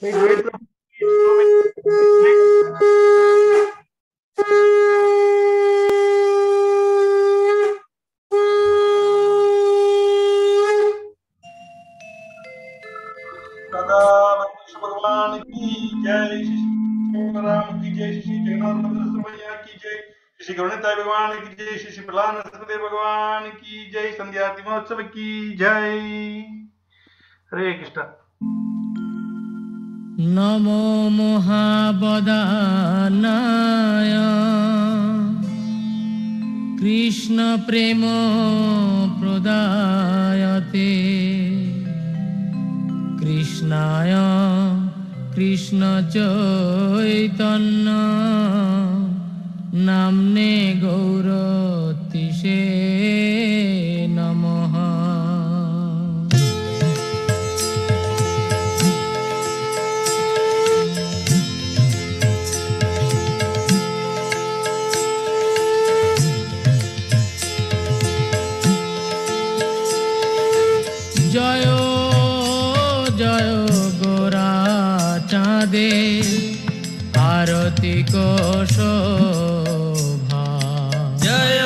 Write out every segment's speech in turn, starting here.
May great Prabhu so many दादा कृष्ण भगवान की जय, श्री राम की जय, श्री जगन्नाथ मैया की जय, श्री गणेताय भगवान की जय, श्री प्रहलाद नरसिंह भगवान की जय, संध्या आरती महोत्सव की जय। हरे कृष्ण। नमो महावदानाय कृष्ण प्रेम प्रदायते कृष्णाय कृष्ण चैतन्य नाम्ने गौरतिसे नमः। जय जय गोरा चाँदे आरती को शोभा। जय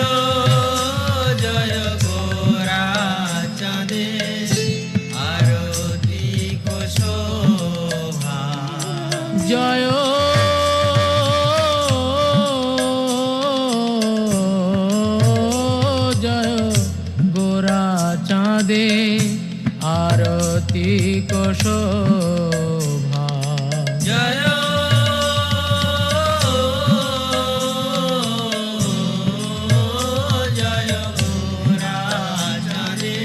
जय गोरा चाँदे आरती को शोभा। जय जय गोरा चाँदे आरती को शोभा। जय जय गोरा चाँदे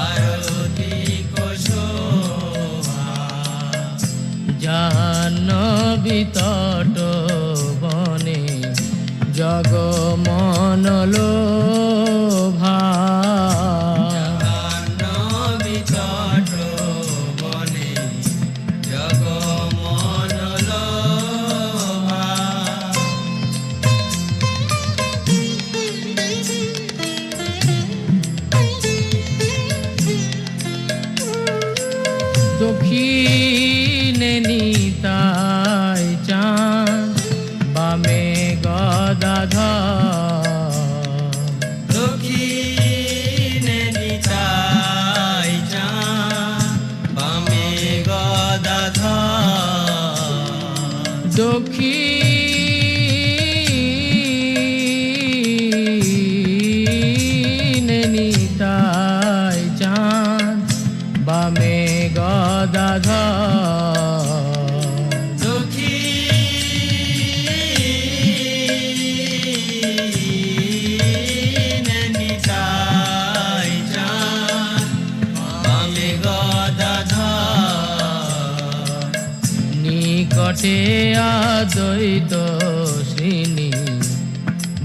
आरती को शोभा। জাহ্নবী তট বনে জগমন লোভা। জাহ্নবী তট বনে জগমন লোভা। দক্ষিণে নিতাই চাঁদ বামে গদাধর। দক্ষিণে নিতাই চাঁদ বামে গদাধর। দক্ষিণে নিতাই চাঁদ বামে গদাধর। দক্ষিণে নিতাই চাঁদ বামে গদাধর। নিকটে আদ্বৈত শ্রীনি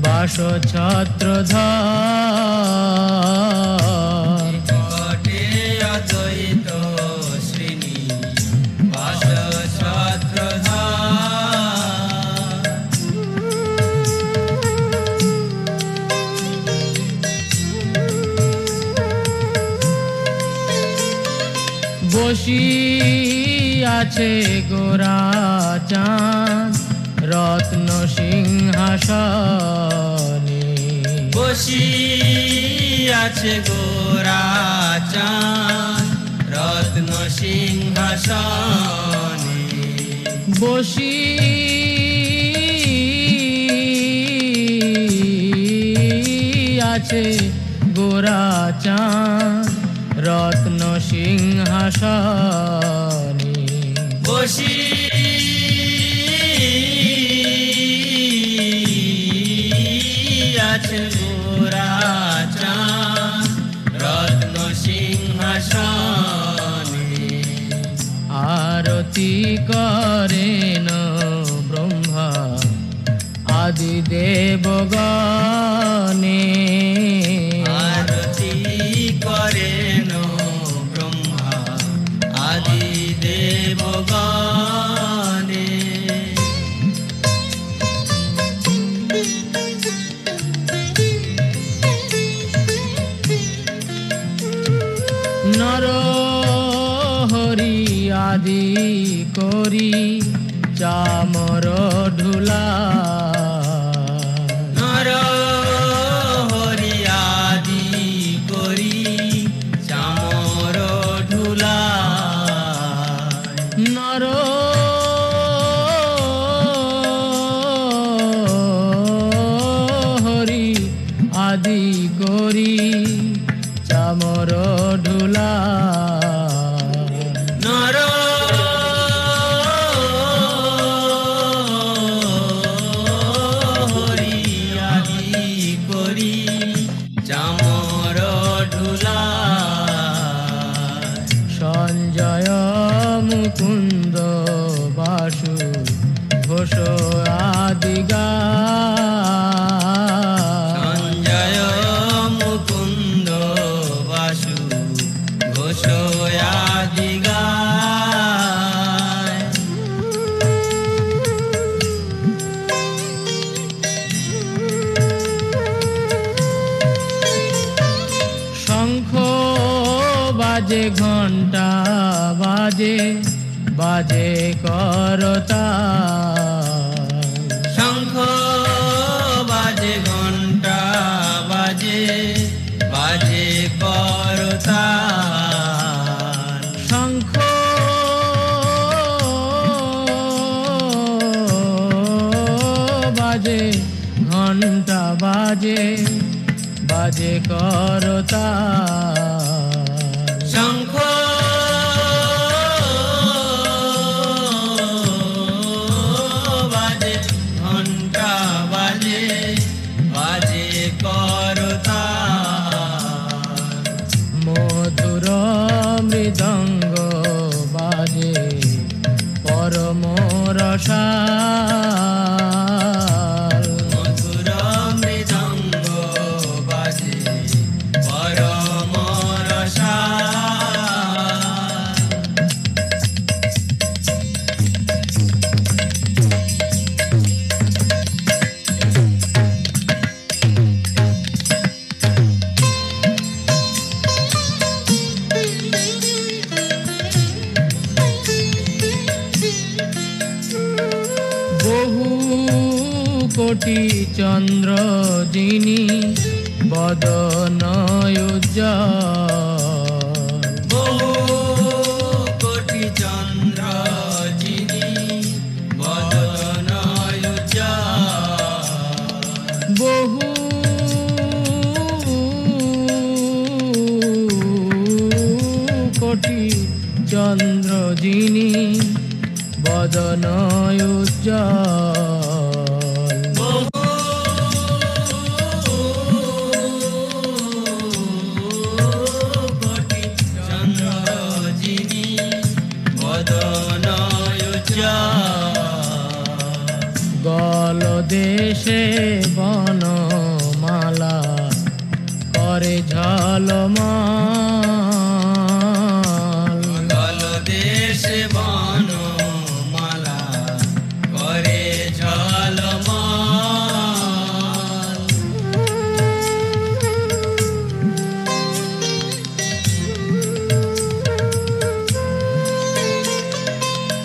বাস ছত্রধর। নিকটে অদ্বৈত শ্রেণী বাস ছত্রধর। বসি আছে গোরা চাঁদ রত্ন সিংহাসনে। বসি আছে গোরা চাঁদ রত্ন সিংহাসনে। বসি আছে গোরা চাঁদ রত্ন সিংহাসনে। বসি আছে গোরা চাঁদ রত্ন সিংহাসনে। আরতি করেন ব্রহ্মা আদি দেবগণে। আরতি করেন ব্রহ্মা আদি দেবগণে। নর হরি আদি করি চামর ঢুলা নর হরি আদি করি চামর ঢুলা নর হরি আদি করি চামর ঢুলা নর হরি আদি করি চামর ঢুলা সঞ্জয় মুকুন্দ বাসু ঘোষ আদি সঞ্জয় মুকুন্দ বাসু ঘোষ আদি গায় শঙ্খ বাজে ঘণ্টা বাজে বাজে করতা শঙ্খ বাজে ঘণ্টা বাজে বাজে করতা শঙ্খ বাজে ঘণ্টা বাজে বাজে করতা শঙ্খ বাজে ঘণ্টা বাজে বাজে করতা মধুর মৃদঙ্গ বাজে পরম রসাল মধুর মৃদঙ্গ বাজে পরম রসা বহু কোটি চন্দ্র যিনি বদন উজ্জ্বল বহু কোটি চন্দ্র যিনি বদন উজ্জ্বল বহু কোটি চন্দ্র যিনি বদন উজ্জ্বল কোটি চন্দ্র যিনি বদন উজ্জ্বল গল দেশে বনমালা করে ঝলমল গল দেশে বনমালা করে ঝলমল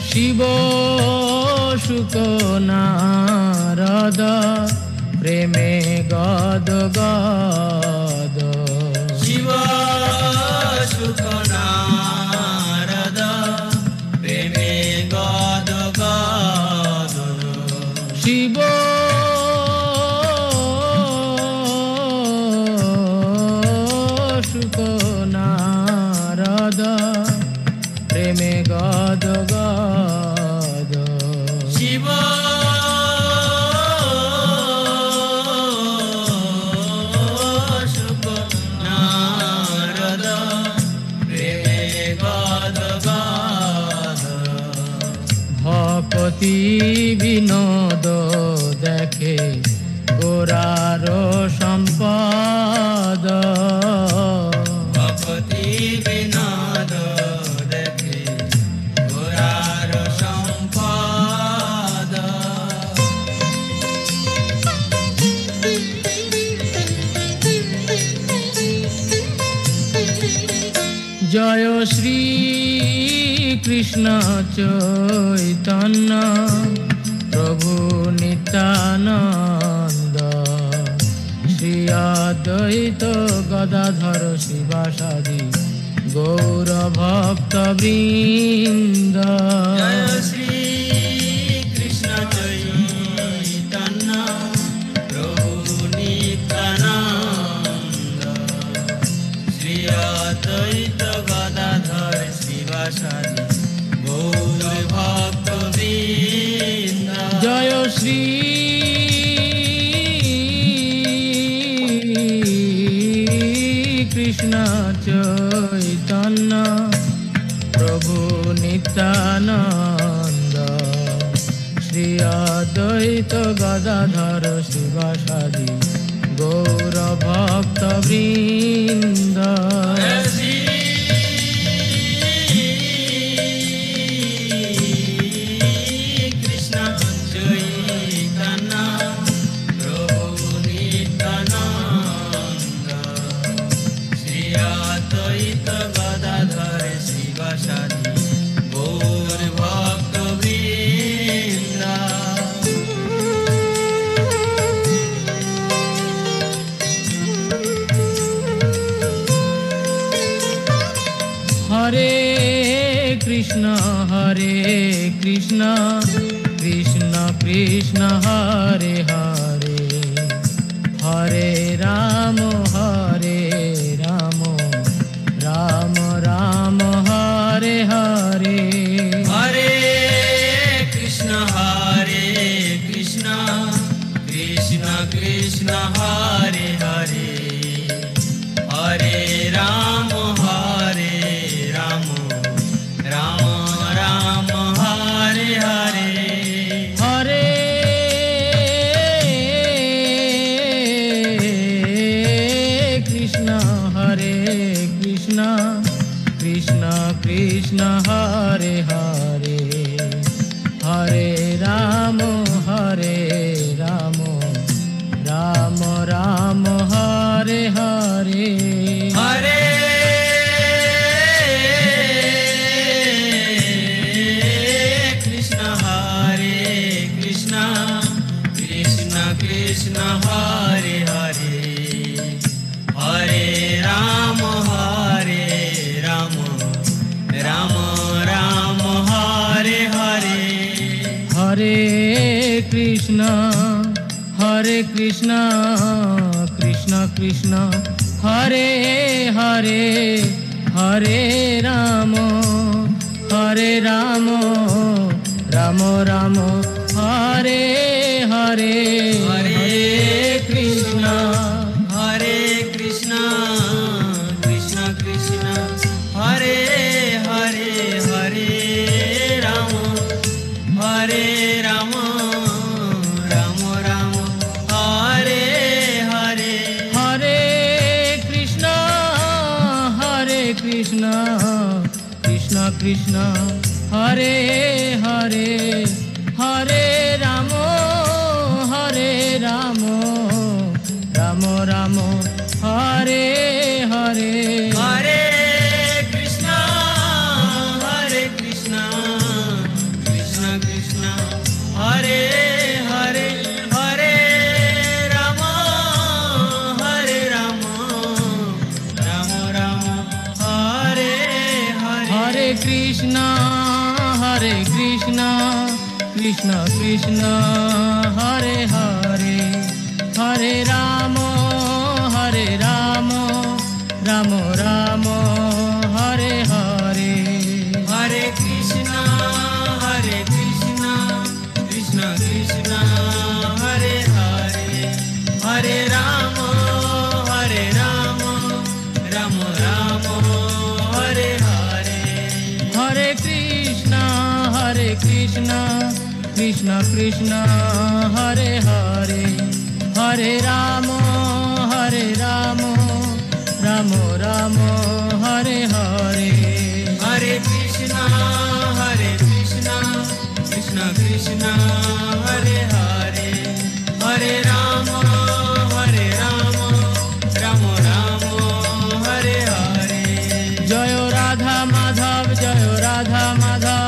শিব শুক নারদ প্রেমে গদ গদ শিব সুখ নারদ প্রেমে গদ গদ শিব শুক নারদ প্রেমে গদ গদ শিব সুখ নারদ প্রেমে গদ গদ ভকতি বিনোদ দেখে গোরার সম্পদ ভক্তি বিনোদ দেখে গোরার সম্পদ জয় শ্রী কৃষ্ণ কৃষ্ণ চৈতন্য প্রভু নিত্যানন্দ শ্রী অদ্বৈত গদাধর শিবাসাদি গৌর ভক্ত বৃন্দ। জয় শ্রী কৃষ্ণ চৈতন্য প্রভু নিত্যানন্দ শ্রী অদ্বৈত গদাধর শিবাসাদি গৌর ভক্ত বৃন্দ। জয় শ্রী কৃষ্ণ চৈতন্য প্রভু নিত্যানন্দ শ্রী অদ্বৈত গদাধর শিবাসাদি গৌর ভক্ত বৃন্দ। জয় শ্রী কৃষ্ণ চৈতন্য প্রভু নিত্যানন্দ শ্রী অদ্বৈত গদাধর শিবাসাদি গৌর ভক্ত বৃন্দ। হরে কৃষ্ণ কৃষ্ণ কৃষ্ণ হরে হরে হরে রাম রাম রাম হরে হরে। হরে কৃষ্ণ কৃষ্ণ কৃষ্ণ হরে হরে হরে রাম রাম রাম হরে হরে। হরে কৃষ্ণ কৃষ্ণ কৃষ্ণ হরে হরে হরে রাম রাম রাম হরে হরে। হরে কৃষ্ণ কৃষ্ণ কৃষ্ণ হরে হরে হরে রাম রাম রাম হরে হরে। হরে কৃষ্ণ কৃষ্ণ কৃষ্ণ হরে হরে হরে রাম রাম রাম হরে হরে। হরে কৃষ্ণ কৃষ্ণ কৃষ্ণ হরে হরে হরে রাম রাম রাম হরে হরে। হরে কৃষ্ণ কৃষ্ণ কৃষ্ণ হরে হরে হরে রাম রাম রাম হরে হরে। হরে কৃষ্ণ কৃষ্ণ কৃষ্ণ হরে হরে হরে রাম রাম রাম হরে হরে। হরে কৃষ্ণ কৃষ্ণ কৃষ্ণ হরে হরে হরে রাম রাম রাম হরে হরে। হরে কৃষ্ণ কৃষ্ণ কৃষ্ণ হরে হরে হরে রাম রাম হরে হরে। হরে কৃষ্ণ কৃষ্ণ কৃষ্ণ হরে হরে হরে রাম রাম হরে হরে। হরে কৃষ্ণ কৃষ্ণ কৃষ্ণ হরে হরে হরে রাম রাম হরে হরে। জয় রাধা মাধব জয় রাধা মাধব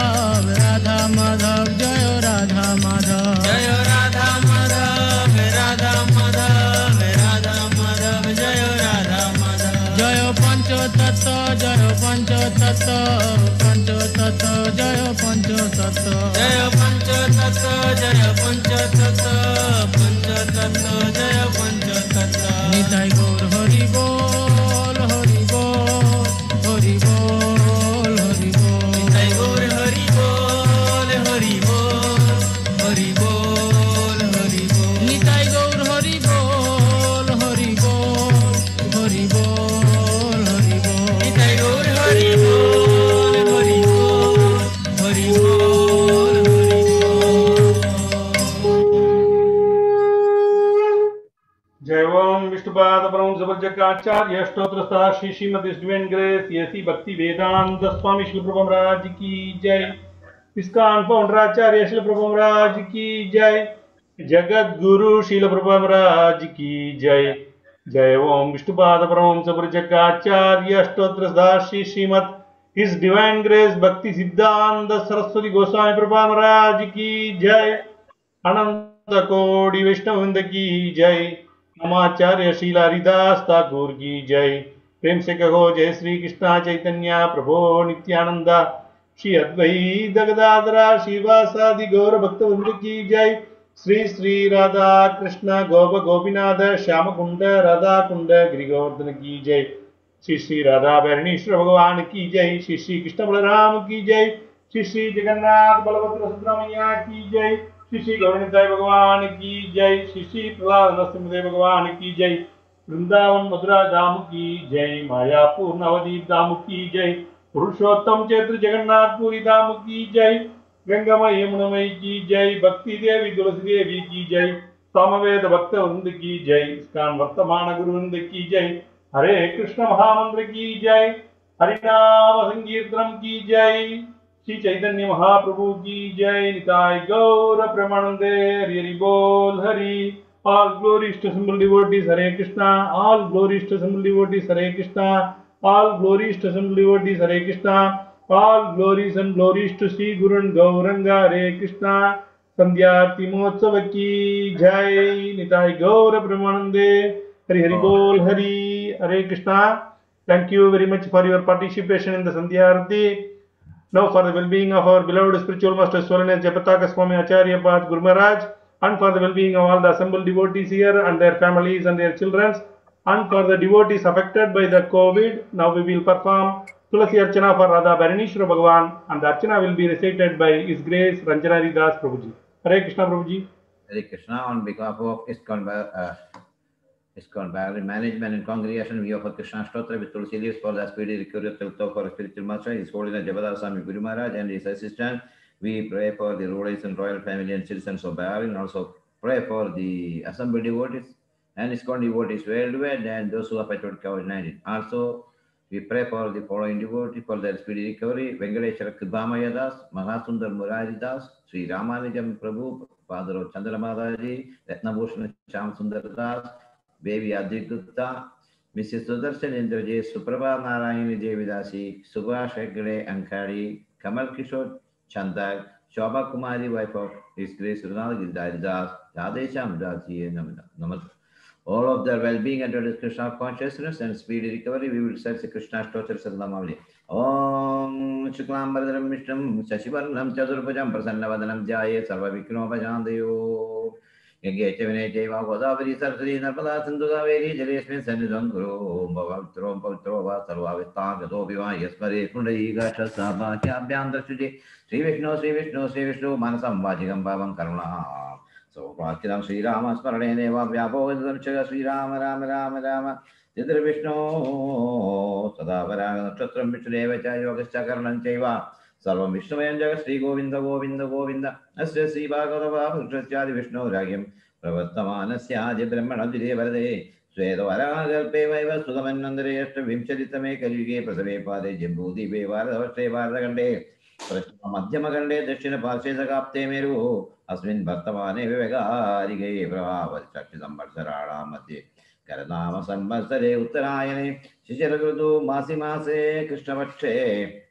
পঞ্চতত্ত্ব পঞ্চতত্ত্ব জয় পঞ্চতত্ত্ব জয় পঞ্চতত্ত্ব জয় পঞ্চতত্ত্ব পঞ্চতত্ত্ব জয় পঞ্চতত্ত্ব নিতাই গৌর হরি বল হরি বল হরি বল হরি বল নিতাই গৌর হরি বল হরি বল হরি বল হরি বল নিতাই গৌর হরি বল হরি বল হরি বল হরি বল নিতাই গৌর হরি বল হরি বল হরি বল হরি বল जय ओम विष्णुपाद परम जबरजकाचार्य स्तोत्रस्था Shri Shrimati divine grace A C Bhakti Vedanta Swami Shri Prabhu Maharaj की जय। इस्कॉन फाउंडर आचार्य श्री प्रभु महाराज की जय। जगत गुरु श्रील प्रभु महाराज की जय। जय ओम विष्णुपाद परम जबरजकाचार्य स्तोत्रस्था Shri Shrimad his divine grace Bhakti Siddhanta Saraswati Goswami प्रभु महाराज की जय। अनंत कोटि वैष्णववृंद की जय। नमाचार्य श्रील हरिदास ठाकुर की जय। प्रेम से कहो जय श्री कृष्ण चैतन्य प्रभो नित्यानंदा श्री अद्वैत गदाधरा श्रीवासादि गौर भक्तवृंद की जय। श्री श्री राधा कृष्ण गोप गोपीनाथ श्याम कुंड राधा कुंड गिरिगोवर्धन की जय। श्री श्री राधा भरणीश्वर भगवान की जय। श्री श्री कृष्ण बलराम की जय। श्री श्री जगन्नाथ बलभद्र सुब्रमण्य की जय। श्री श्री गौरनिताय भगवान की जय। श्री श्री प्रहलाद नरसिंहदेव भगवान की जय। वृंदावन मथुरा धाम की जय। मायापुर नवदीप धाम की जय। पुरुषोत्तम चैत्र जगन्नाथपुरी धाम की जय। गंगामय यमुनामय की जय। भक्ति देवी तुलसी देवी की जय। सामवेद भक्त वृंद की जय। इस्कॉन वर्तमान गुरु वृंद की जय। हरे कृष्ण महामंत्र की जय। हरिनाम संकीर्तनम की जय। श्री चैतन्य महाप्रभु की जय। निताय गौर प्रेमानंदे हरि हरि बोल Hari. All glories to simple devotees Hare Krishna. All glories to simple devotees Hare Krishna. All glories to simple devotees Hare Krishna. All glories and glories to Sri Guru and Gauranga Hare Krishna. Sandhya Timotsav ki jai. Nitai Gaur Premanande Hari Hari Bol Hari. Hare Krishna. Thank you very much for your participation in the Sandhya Arati. Now for the well-being of our beloved spiritual master Swaminatha Jayapataka Swami Acharya Path Guru Maharaj, and for the well-being of all the assembled devotees here and their families and their children, and for the devotees affected by the COVID, now we will perform Tulasi Archana for Radha Bharanishwara Bhagavan, and the Archana will be recited by His Grace Ranjanari Das Prabhuji. Hare Krishna Prabhuji. Hare Krishna. On behalf of ISKCON Bhagavad Management and Congregation, we offer Krishna Stotra with Tulsi leaves for the speedy recovery of Tilto for spiritual master, His Holiness Jabadar Swami Guru Maharaj and his assistant. We pray for the royals and royal family and citizens of Bharat, and also pray for the assembled devotees and ISKCON devotees worldwide and those who are affected with COVID-19. Also, we pray for the following devotees for their speedy recovery: Venkateshwara Kripamaya Das, Mahasundar Murari Das, Sri Ramanujam Prabhu, Father of Chandra Maharaji, Ratnabhushan Shyam Sundar Das, Baby Adit Gupta, Mrs. Sudarshan Indrajit, Suprabha Narayani Devidasi, Subhash Hegde Ankari, Kamal Kishore Chandak, Shobha Kumari, wife of His Grace Runal Gildari Das, Radesham Dasi, Namat. All of their well-being and Krishna of consciousness and speedy recovery, we will search the Krishna Stotra Sadlamavali. Om Shuklam Bhadram Mishram, Shashivarnam Chadurpajam, Prasannavadanam Jaya, Sarva Viknovajandayo. Gangechavane Jaiva Godavari Saraswati Narmada Sindhu Kaveri Jalesmin Sannidham Guru Bhavavitro Pavitro Sarva Vittagado Viva Yasmare Kundai Gasha Sabha Kyabhyam Drashuje Sri Vishnu Sri Vishnu Sri Vishnu Manasam Vajigam Bhavam Karuna So Bhaktiram Sri Rama Smarane Deva Vyabo Chaga Sri Rama Rama Rama Rama Tidra Vishnu Sadavara Natratram Vishnu Deva Yogascha Karnan Chaiva Sarvam Vishnumayam Jagat Sri Govinda Govinda Govinda Asya Sri Bhagavata Purushachadi Vishnu Ragyam Pravattamanasya Adi Brahmana Videvade Svedavara Galpe Vaiva Sugamanandare Ashta Vimchaditame Kalige Prasave Pade Jambudi Vevara Vastre Vardagande Prashna Madhyama Gande Dashina Parshe Sakapte Meru Asmin Bhartamane Vivegarige Prava Chakshidam Barsarada Madhye Karanama Sambasare Uttarayane Shisharagudu Masi Mase Krishna Vakshe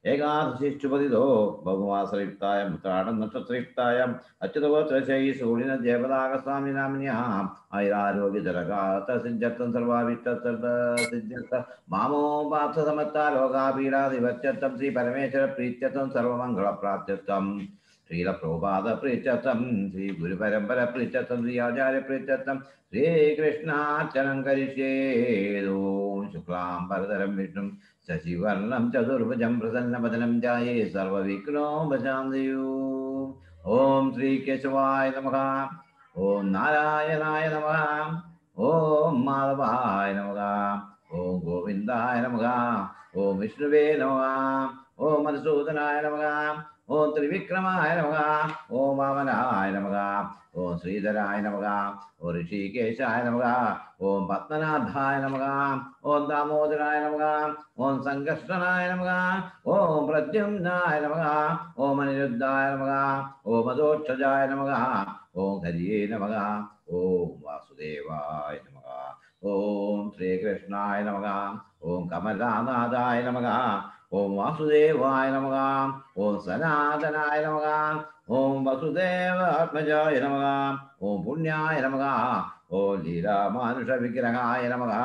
ഏകാദശിഷ്ടുപതിതോ ബഹുമാസയുക്തായ മുത്രാടനക്ഷത്രയുക്തായ അച്യുതഗോത്രശൈ സൂളിന ദേവതാകസ്വാമി നാമിന്യാം ആയുരാരോഗ്യജലകാത്ത സിദ്ധ്യർത്ഥം സർവാഭിഷ്ട മാമോ പാർത്ഥസമത്താ ലോകാപീഡാധിപത്യർത്ഥം Shri Parameshwara പ്രീത്യർത്ഥം സർവമംഗളപ്രാപ്ത്യർത്ഥം ശ്രീലപ്രഭുപാദ പ്രീത്യർത്ഥം Shri ഗുരുപരമ്പര പ്രീത്യർത്ഥം Shri ആചാര്യ പ്രീത്യർത്ഥം ശ്രീകൃഷ്ണാർച്ചനം കരിഷ്യേതോ ശുക്ലാം പരതരം വിഷ്ണു ശശിവർണം ചതുർഭുജം പ്രസന്നവദനം ജായേ സർവവിഘ്നോപശാന്തയോ. ഓം ശ്രീ കേശവായ നമഃ. ഓം നാരായണായ നമഃ. ഓം മാധവായ നമഃ. ഓം ഗോവിന്ദായ നമഃ. ഓം വിഷ്ണുവേ നമഃ. ഓം മധുസൂദനായ നമഃ. ഓം ത്രിവിക്രമായ നമഃ. ഓം വാമനായ നമഃ. ഓം ശ്രീധരായ നമഃ. ഓം ഋഷികേശായ നമഃ. ഓം പത്മനാഭായ നമഃ. ഓം ദാമോദരായ നമഃ. ഓം സംകർഷണായ നമഃ. ഓം പ്രദ്യുമ്നായ നമഃ. ഓം അനിരുദ്ധായ നമഃ. ഓം അദോക്ഷജായ നമഃ. ഓം ഹരിയേ നമഃ. ഓം വാസുദേവായ നമഃ. ഓം ശ്രീകൃഷ്ണായ നമഃ. ഓം കമലാനാഥായ നമഃ. ഓം വാസുദേവായ നമഃ. ഓം സനാതനായ നമഃ. ഓം വസുദേവാത്മജായ നമഃ. ഓം പുണ്യായ നമഃ. ഓം ലീലാമാനുഷ വിഗ്രഹായ നമഃ.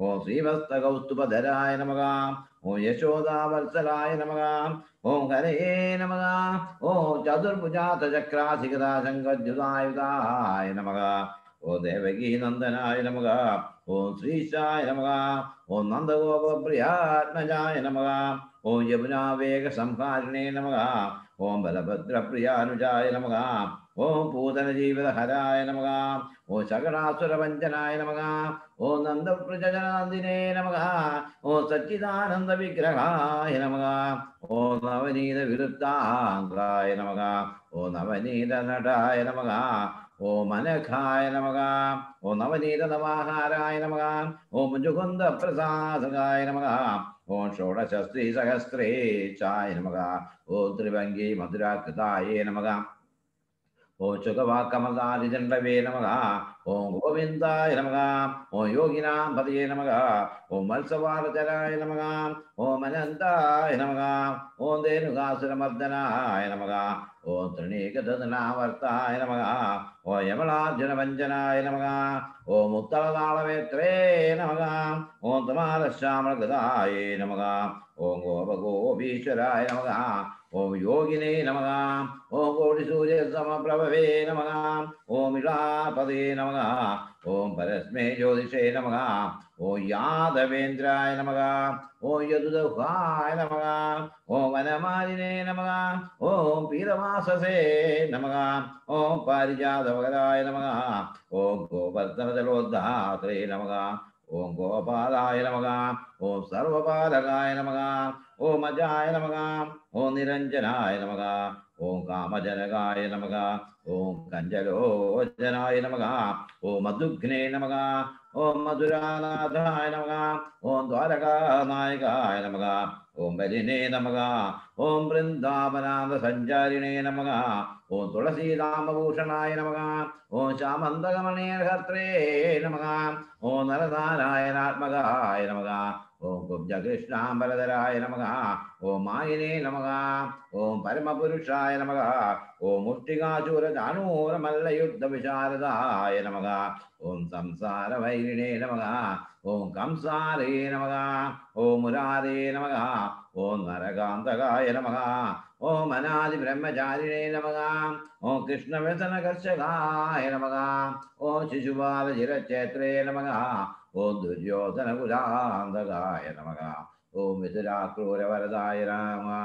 ഓം ശ്രീവസ്തകൗസ്തുഭധരായ നമഃ. ഓം യശോദാവത്സലായ നമഃ. ഓം ഹരയേ നമഃ. ഓം ചതുർഭുജാതചക്രാധികതാശങ്കദ്യുതായുധായ നമഃ. ഓം ദേവകീ നന്ദനായ നമഃ. ഓം ശ്രീശായ നമഃ. ഓം നന്ദഗോപപ്രിയാത്മജായ നമഃ. ഓം യമുനാവേഗ സംഹാരിണേ നമഃ. ഓം ബലഭദ്രപ്രിയാനുജായ നമഃ. ഓം പൂതനജീവിതഹരായ നമഃ. ഓം ശകടാസുരവഞ്ചനായ നമഃ. ഓം നന്ദപ്രജനന്ദിനേ നമഃ. ഓം സച്ചിദാനന്ദ വിഗ്രഹായ നമഃ. ഓം നവനീത വിരുദ്ധാംഗായ നമഃ. ഓം നവനീത നടായ നമഃ. ഓം അനഘായ നമഃ. ഓം നവനീത നവാഹാരായ നമഃ. ഓം മുജുകുന്ദ പ്രസാദകായ നമഃ. ഓം ഷോഡശസ്ത്രീ സഹസ്രേച്ചായ നമഃ. ഓം ത്രിഭംഗി മധുരാകൃതായേ നമഃ. ഓം ചുഗവാക്കമദാദിജണ്ഡവേ നമഃ. ഓം ഗോവിന്ദായ നമഃ. ഓം യോഗിനാം പതയേ നമഃ. ഓം മത്സവാരചരായ നമഃ. ഓം അനന്തായ നമഃ. ഓം ധേനുകാസുരമർദ്ദനായ നമഃ. ഓം തൃണീകതനാവർത്തായ നമഃ. ഓം യമളാർജുനവഞ്ചനായ നമഃ. ഓം ഉത്തളതാളവേത്രേ നമഃ. ഓം തമാലശ്യാമളഗതായേ നമഃ. ഓം ഗോപഗോപീശ്വരായ നമഃ. ഓം യോഗിനേ നമഃ. ഓം കോടിസൂര്യസമപ്രഭവേ നമഃ. ഓം ഇളാപതേ നമഃ. ഓം പരസ്മേ ജ്യോതിഷേ നമഃ. ഓം യാദവേന്ദ്രായ നമഃ. ഓം യദുദഹായ നമഃ. ഓം വനമാലിനേ നമഃ. ഓം പീതവാസസേ നമഃ. ഓം പാരിജാതവകരായ നമഃ. ഓം ഗോവർദ്ധനജലോദ്ധാത്രേ നമഃ. ഓം ഗോപാലായ നമഃ. ഓം സർവപാലകായ നമഃ. ഓം അജായ നമഃ. ഓം നിരഞ്ജനായ നമഃ. ഓം കാമജനകായ നമഃ. ഓം കഞ്ചലോചനായ നമഃ. ഓം മധുഘ്നേ നമഃ. ഓം മധുരാനാഥായ നമഃ. ഓം ദ്വാരകാനായകായ നമഃ. ഓം ബലിനേ നമഃ. ഓം വൃന്ദാവനാഥ സഞ്ചാരിണേ നമഃ. ഓം തുളസീരാമഭൂഷണായ നമഃ. ഓം ശാമന്തകമണീർഹർത്രേ നമഃ. ഓം നരനാരായണാത്മകായ നമഃ. ഓം കുബ്ജകൃഷ്ണാംബരധരായ നമഃ. ഓം മായിനേ നമഃ. ഓം പരമപുരുഷായ നമഃ. ഓം മുഷ്ടികാചൂരചാനൂരമല്ലയുദ്ധവിശാരദായ നമഃ. ഓം സംസാരവൈരിണേ നമഃ. ഓം കംസാരേ നമഃ. ഓം മുരാരേ നമഃ. ഓം നരകാന്തകായ നമഃ. ഓം അനാദിബ്രഹ്മചാരിണേ നമഃ. ഓം കൃഷ്ണവ്യസനകർഷകായ നമഃ. ഓം ശിശുപാലചിരചേത്രേ നമഃ. ഓം ദുര്യോധനകുലാന്തകായ നമഃ. ഓം വിതുരാക്രൂരവരദായ നമഃ.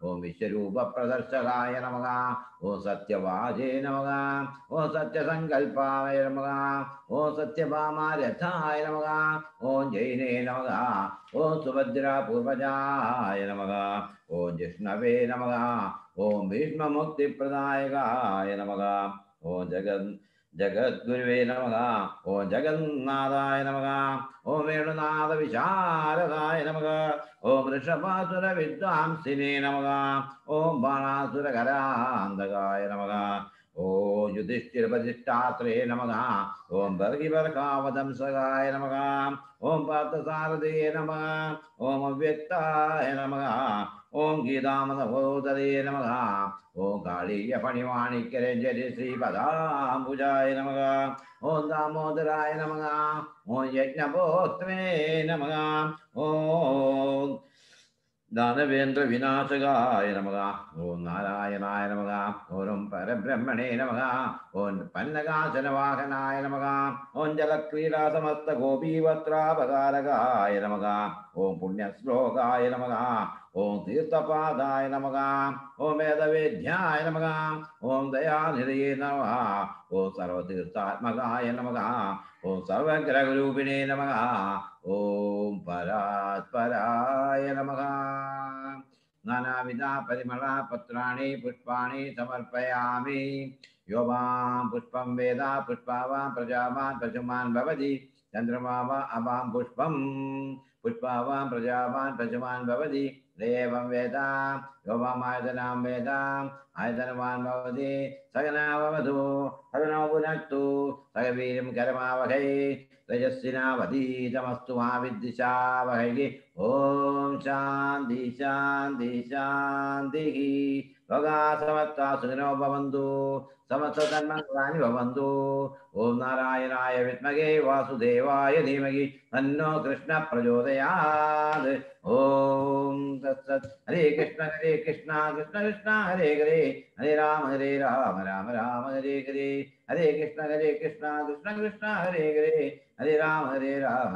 ഓം വിശ്വരൂപപ്രദർശകായ നമഃ. ഓം സത്യവാജേ നമഃ. ഓം സത്യസങ്കൽപ്പായ നമഃ. ഓം സത്യഭാമാരഥായ നമഃ. ഓം ജൈനേ നമഃ. ഓം സുഭദ്രാപൂർവജായ നമഃ. ഓം ജിഷ്ണവേ നമഃ. ഓം ഭീഷ്മമുക്തിപ്രദായകായ നമഃ. ഓം ജഗദ്ഗുരുവേ നമഃ. ഓം ജഗന്നാഥായ നമഃ. ഓം വേണുനാഥ വിശാരദായ നമഃ. ഓം വൃഷഭാസുര വിദ്വാംസിനേ നമഃ. ഓം ബാണാസുരകരാന്തകായ നമഃ. Om Yudhishthirvadishthatre Namaha. Om Bhargivarkavadamsagaye Namaha. Om Parthasarathye Namaha. Om Avyaktaye Namaha. Om Gitamadhodare Namaha. Om Kaliya Panivanikkare Sri Padambujaye Namaha. Om Damodaraye Namaha. Om Yajnapotre Namaha. Om दानवेन्द्र विनाशकाय नमः ओम नारायणाय नमः ओम परब्रह्मणे नमः ओम पन्नगासन वाहनाय नमः ओम जलक्रीडा समस्त गोपीवस्त्रापकारकाय नमः ओम पुण्यश्लोकाय नमः ओम तीर्थपादाय नमः ओम वेदवेद्याय नमः ओम दयानिधये नमः ओम सर्वतीर्थात्मकाय नमः ओम सर्वग्रहरूपिणे नमः ओम परात्पराय नमः नानाविधा परिमला पत्राणि पुष्पाणि समर्पयामि यो वां पुष्पं वेद पुष्पावां प्रजावान् पशुमान् भवति चन्द्रमा वा अवां पुष्पं पुष्पावां प्रजावान् पशुमान् भवति एवं वेद यो वामायतनां वेद आयतनवान् भवति सगना भवतु सगनो भुनक्तु सगवीर्यं करमावहै तेजस्विनावधीतमस्तु मा विद्विषावहै ओम शांति शांति शांतिः लोकाः समस्ताः सुखिनो भवन्तु समस्तसन्मङ्गलानि भवन्तु ओम नारायणाय विद्महे वासुदेवाय धीमहि तन्नो कृष्णः प्रचोदयात् ओम तत्सत् हरे कृष्ण कृष्ण कृष्ण हरे हरे हरे राम राम राम हरे हरे हरे कृष्ण कृष्ण कृष्ण हरे हरे हरे राम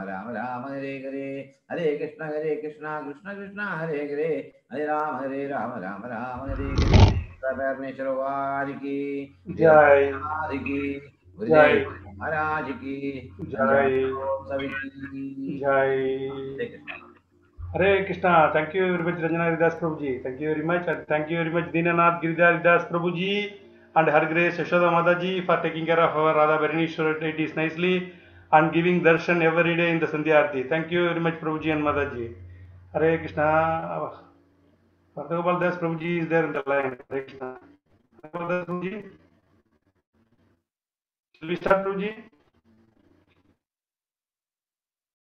राम राम हरे हरे हरे कृष्ण कृष्ण कृष्ण हरे हरे हरे राम राम हरे हरे परमेश्वर वार की जय की जय महाराज की जय सभी की जय हरे Krishna Hare Krishna. Thank you very much, Ranjana Haridas Prabhuji. Thank you very much, and thank you very much, Dinanath Giridhar Haridas Prabhuji and Her Grace Yashoda Mataji for taking care of our Radha Bharaneshwar deities nicely and giving darshan every day in the Sandhya Aarti. Thank you very much, Prabhuji and Mataji. Hare Krishna. Gopal Das Prabhuji is there in the line. Hare Krishna. Gopal Das Prabhuji. Shall we start, Prabhuji?